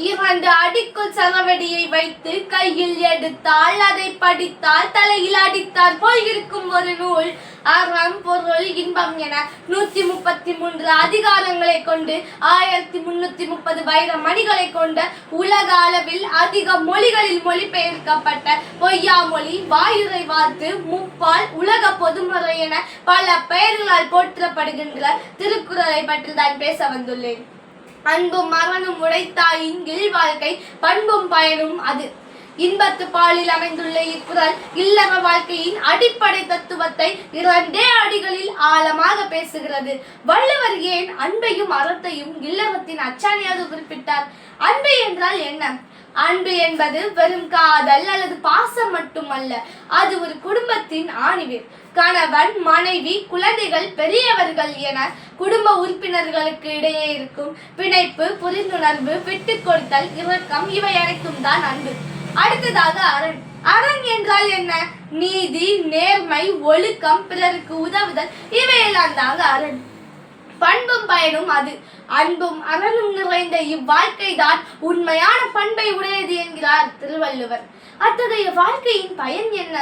2 அடிக்குள் சரவெடியை வைத்து கையில் எடுத்தால் அதை படித்தால் தலையில் அடித்தார் போல் இருக்கும் ஒரு நூல். அறம், பொருள், இன்பம் என 133 அதிகாரங்களை கொண்டு 1330 வைர மணிகளை கொண்ட உலக அளவில் அதிக மொழிகளில் மொழிபெயர்க்கப்பட்ட பொய்யாமொழி, வாயுரை வார்த்து, முப்பால், உலக பொதுமுறை என பல பெயர்களால் போற்றப்படுகின்ற திருக்குறளை பற்றி தான் பேச வந்துள்ளேன். அன்பும் மரணம் உடைத்தாயின் வாழ்க்கை, பண்பும் பயனும் அது. இன்பத்து பாலில் அமைந்துள்ள இக்குறள் இல்லற வாழ்க்கையின் அடிப்படை தத்துவத்தை 2 அடிகளில் ஆழமாக பேசுகிறது. வள்ளுவர் ஏன் அன்பையும் அறத்தையும் இல்லறத்தின் அச்சாணியாக குறிப்பிட்டார்? அன்பு என்றால் என்ன? அன்பு என்பது வெறும் காதல் அல்லது பாசம் மட்டுமல்ல. அது ஒரு குடும்பத்தின் ஆணிவேர். கணவன், மனைவி, குழந்தைகள், பெரியவர்கள் என குடும்ப உறுப்பினர்களுக்கு இடையே இருக்கும் பிணைப்பு, புரிந்துணர்வு, விட்டு கொடுத்தல், இரக்கம் இவை அனைத்தும் தான் அன்பு. அடுத்ததாக அரண். அரண் என்றால் என்ன? நீதி, நேர்மை, ஒழுக்கம், பிறருக்கு உதவுதல் இவையெல்லாம் தாங்க அரண். பண்பும் பயனும் அது. அன்பும் அறனும் நிறைந்த இவ்வாழ்க்கை தான் உண்மையான பண்பை உடையது என்கிறார் திருவள்ளுவர். அத்தகைய வாழ்க்கையின் பயன் என்ன?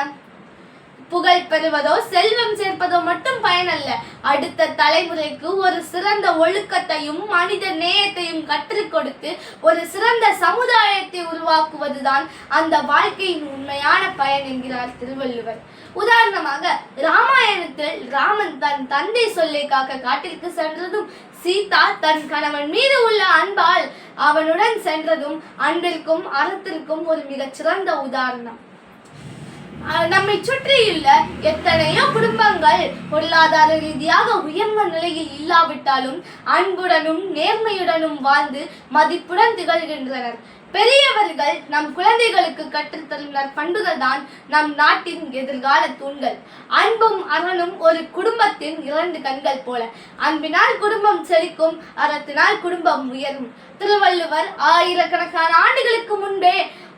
புகழ் பெறுவதோ செல்வம் சேர்ப்பதோ மட்டும் பயனல்ல. அடுத்த தலைமுறைக்கு ஒரு சிறந்த ஒழுக்கத்தையும் மனித நேயத்தையும் கற்றுக் கொடுத்து ஒரு சிறந்த சமுதாயத்தை உருவாக்குவதுதான் அந்த வாழ்க்கையின் உண்மையான பயன் என்கிறார் திருவள்ளுவர். உதாரணமாக, ராமாயணத்தில் ராமன் தன் தந்தை சொல்லை காக்க காட்டிற்கு சென்றதும், சீதா தன் கணவன் மீது உள்ள அன்பால் அவனுடன் சென்றதும் அன்பிற்கும் அறத்திற்கும் ஒரு மிகச் சிறந்த உதாரணம். நம்மை சுற்றியுள்ள எத்தனையோ குடும்பங்கள் பொருளாதார ரீதியாக உயர்ந்த நிலையில் இல்லாவிட்டாலும் அன்புடனும் நேர்மையுடனும் வாழ்ந்து மதிப்புடன் திகழ்கின்றனர். பெரியவர்கள் நம் குழந்தைகளுக்கு கற்றுத்தரும் நற்பண்புகள் தான் நம் நாட்டின் எதிர்கால தூண்கள். அன்பும் அறனும் ஒரு குடும்பத்தின் 2 கண்கள் போல. அன்பினால் குடும்பம் செழிக்கும், அறத்தினால் குடும்பம் உயரும். திருவள்ளுவர் ஆயிரக்கணக்கான ஆண்டுகளுக்கு முன்பே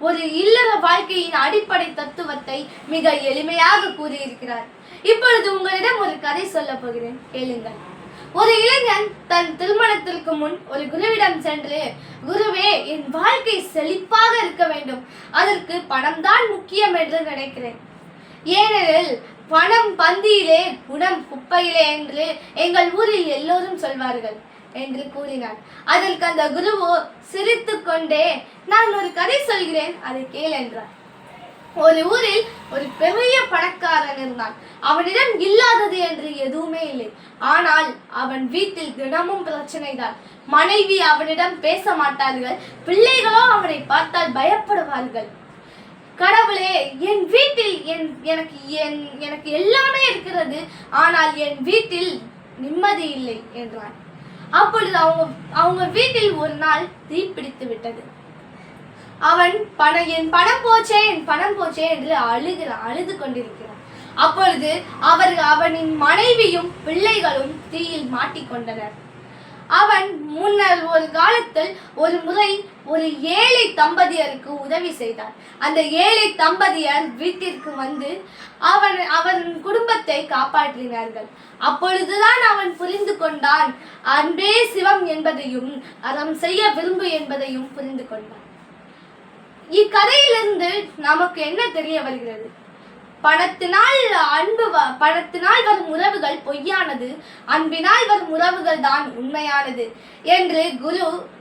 ஒரு இல்லற வாழ்க்கையின் அடிப்படை தத்துவத்தை மிக எளிமையாக கூறியிருக்கிறார். இப்பொழுது உங்களிடம் ஒரு கதை சொல்ல போகிறேன், கேளுங்கள். ஒரு இளைஞன் தன் திருமணத்திற்கு முன் ஒரு குருவிடம் சென்று, குருவே, என் வாழ்க்கை செழிப்பாக இருக்க வேண்டும், அதற்கு பணம் தான் முக்கியம் என்று நினைக்கிறேன். ஏனெனில் பணம் பந்தியிலே குணம் குப்பையிலே என்று எங்கள் ஊரில் எல்லோரும் சொல்வார்கள் என்று கூறினார். அதற்கு அந்த குருவோ சிரித்து கொண்டே, நான் ஒரு கதை சொல்கிறேன், அதை கேள் என்றார். ஒரு ஊரில் ஒரு பெரிய பணக்காரன் இருந்தான். அவனிடம் இல்லாதது என்று எதுவுமே இல்லை. ஆனால் அவன் வீட்டில் தினமும் பிரச்சனை தான். மனைவி அவனிடம் பேச மாட்டார்கள், பிள்ளைகளோ அவனை பார்த்தால் பயப்படுவார்கள். கடவுளே, என் வீட்டில் எனக்கு எல்லாமே இருக்கிறது, ஆனால் என் வீட்டில் நிம்மதி இல்லை என்றான். அப்பொழுது அவங்க வீட்டில் ஒரு நாள் தீப்பிடித்து விட்டது. அவன் என் பணம் போச்சே என்று அழுது கொண்டிருக்கிறான். அப்பொழுது அவனின் மனைவியும் பிள்ளைகளும் தீயில் மாட்டிக்கொண்டனர். அவன் முன்னர் ஒரு காலத்தில் ஒரு முறை ஒரு ஏழை தம்பதியருக்கு உதவி செய்தான். அந்த ஏழை தம்பதியர் வீட்டிற்கு வந்து அவன் குடும்பத்தை காப்பாற்றினார்கள். அப்பொழுதுதான் அவன் புரிந்து கொண்டான், அன்பே சிவம் என்பதையும் அறம் செய்ய விரும்பு என்பதையும் புரிந்து கொண்டான். இக்கதையிலிருந்து நமக்கு என்ன தெரிய வருகிறது? பணத்தினால் வரும் உறவுகள் பொய்யானது, அன்பினால் வரும் உறவுகள் தான் உண்மையானது என்று குரு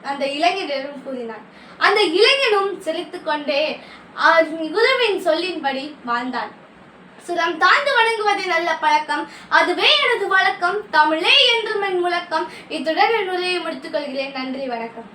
அந்த இளைஞரிடம் கூறினார். அந்த இளைஞனும் சிரித்துக் கொண்டே குருவின் சொல்லின்படி வாழ்ந்தான். சிரம் தாழ்ந்து வணங்குவதே நல்ல பழக்கம், அதுவே எனது வழக்கம், தமிழே என்றும் என் முழக்கம். இத்துடன் என் உரையை முடித்துக் கொள்கிறேன். நன்றி, வணக்கம்.